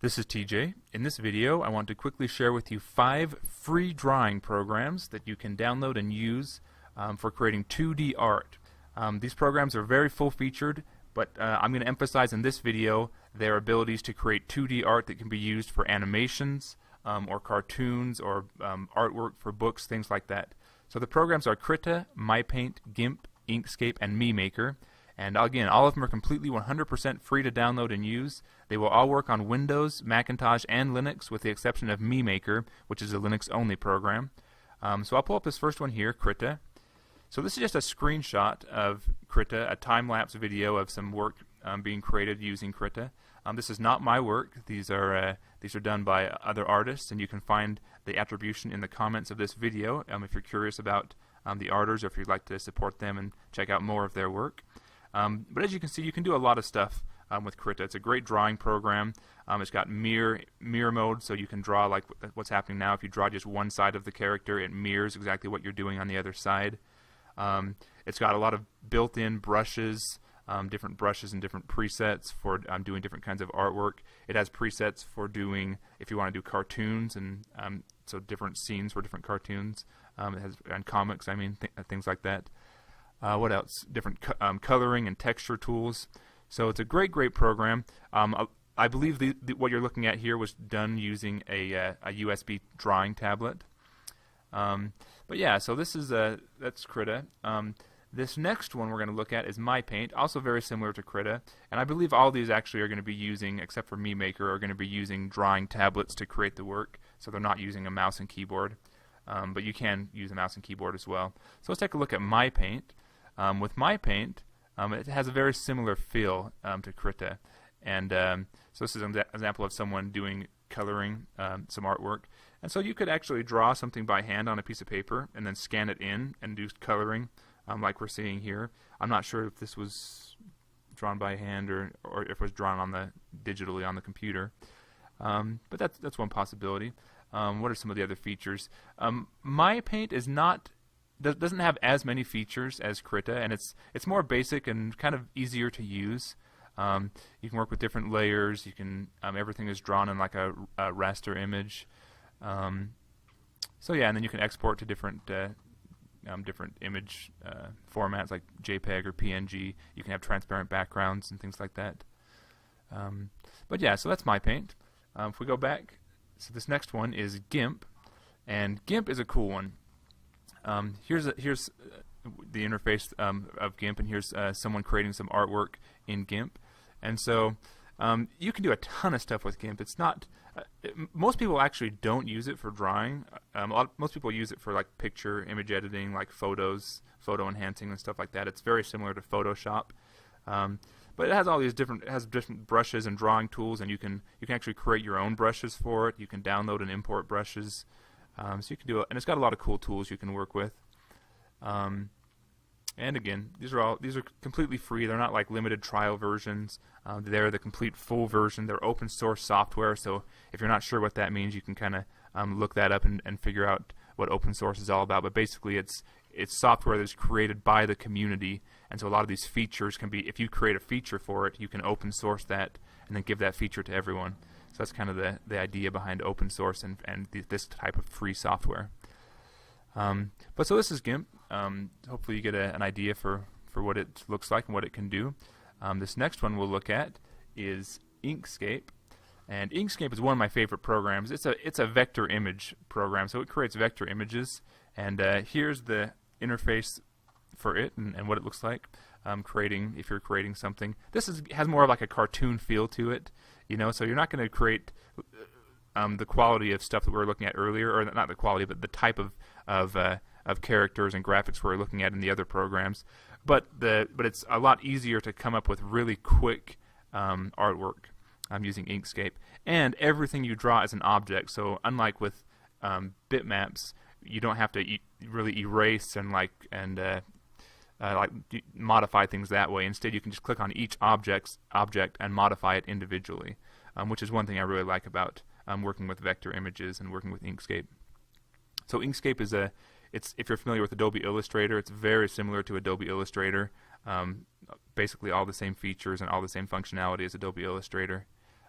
This is TJ. In this video, I want to quickly share with you 5 free drawing programs that you can download and use for creating 2D art. These programs are very full-featured, but I'm going to emphasize in this video their abilities to create 2D art that can be used for animations or cartoons or artwork for books, things like that. So the programs are Krita, MyPaint, GIMP, Inkscape, and MeMaker. And again, all of them are completely 100% free to download and use. They will all work on Windows, Macintosh, and Linux, with the exception of MeMaker, which is a Linux-only program. So I'll pull up this first one here, Krita. So this is just a screenshot of Krita, a time-lapse video of some work being created using Krita. This is not my work. These are done by other artists, and you can find the attribution in the comments of this video if you're curious about the artists, or if you'd like to support them and check out more of their work. But as you can see, you can do a lot of stuff with Krita. It's a great drawing program. It's got mirror mode, so you can draw like what's happening now. If you draw just one side of the character, it mirrors exactly what you're doing on the other side. It's got a lot of built-in brushes, different brushes and different presets for doing different kinds of artwork. It has presets for doing, if you want to do cartoons, and so different scenes for different cartoons. It has, and comics, I mean, things like that. What else? Different coloring and texture tools. So it's a great program. I believe what you're looking at here was done using a USB drawing tablet. But yeah, so this is that's Krita. This next one we're going to look at is MyPaint, also very similar to Krita. And I believe all these actually are going to be using, except for MeMaker, are going to be using drawing tablets to create the work. So they're not using a mouse and keyboard. But you can use a mouse and keyboard as well. So let's take a look at MyPaint. With MyPaint, it has a very similar feel to Krita, and so this is an example of someone doing coloring some artwork. And so you could actually draw something by hand on a piece of paper and then scan it in and do coloring, like we're seeing here. I'm not sure if this was drawn by hand or if it was drawn on digitally on the computer, but that's one possibility. What are some of the other features? MyPaint is doesn't have as many features as Krita, and it's more basic and kind of easier to use. You can work with different layers. You can everything is drawn in like a raster image. So yeah, and then you can export to different image formats like JPEG or PNG. You can have transparent backgrounds and things like that. But yeah, so that's MyPaint. If we go back, so this next one is GIMP, and GIMP is a cool one. Here's the interface of GIMP, and here's someone creating some artwork in GIMP. And so you can do a ton of stuff with GIMP. It's not most people actually don't use it for drawing. Most people use it for like picture image editing, like photo enhancing and stuff like that. It's very similar to Photoshop. But it has all these different brushes and drawing tools, and you can actually create your own brushes for it. You can download and import brushes. So you can do it, and it's got a lot of cool tools you can work with. And again, these are completely free. They're not like limited trial versions. They're the complete full version. They're open source software. So if you're not sure what that means, you can kind of look that up and figure out what open source is all about. But basically, it's software that's created by the community, and so a lot of these features can be, if you create a feature for it, you can open source that and then give that feature to everyone. So that's kind of the idea behind open source and this type of free software. But so this is GIMP. Hopefully you get an idea for what it looks like and what it can do. This next one we'll look at is Inkscape. And Inkscape is one of my favorite programs. It's a vector image program, so it creates vector images. And here's the interface for it and what it looks like. If you're creating something, this has more of like a cartoon feel to it, so you're not going to create the quality of stuff that we were looking at earlier, or not the quality, but the type of characters and graphics we were looking at in the other programs. But it's a lot easier to come up with really quick artwork using Inkscape, and everything you draw is an object. So unlike with bitmaps, you don't have to really erase and modify things that way. Instead, you can just click on each object and modify it individually, which is one thing I really like about working with vector images and working with Inkscape. So Inkscape is if you're familiar with Adobe Illustrator, it's very similar to Adobe Illustrator. Basically all the same features and all the same functionality as Adobe Illustrator.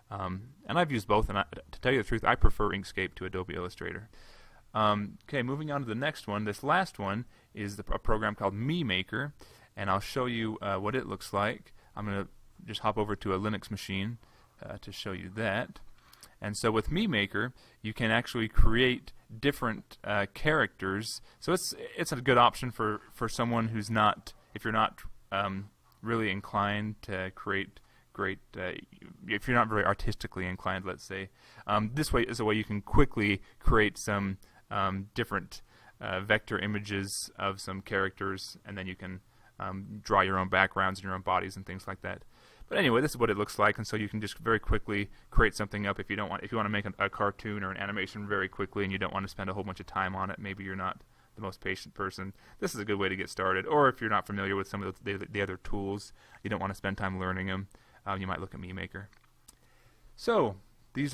And I've used both, and to tell you the truth, I prefer Inkscape to Adobe Illustrator. Okay, moving on to the next one. This last one is a program called MeMaker, and I'll show you what it looks like. I'm going to just hop over to a Linux machine to show you that. And so with MeMaker, you can actually create different characters. So it's a good option for someone who's not, if you're not really inclined to create great, if you're not very artistically inclined, let's say. This way is a way you can quickly create some different vector images of some characters, and then you can draw your own backgrounds and your own bodies and things like that. But anyway, this is what it looks like, and so you can just very quickly create something up if you want to make a cartoon or an animation very quickly, and you don't want to spend a whole bunch of time on it. Maybe you're not the most patient person. This is a good way to get started. Or if you're not familiar with some of the other tools, you don't want to spend time learning them, you might look at MeMaker. So these are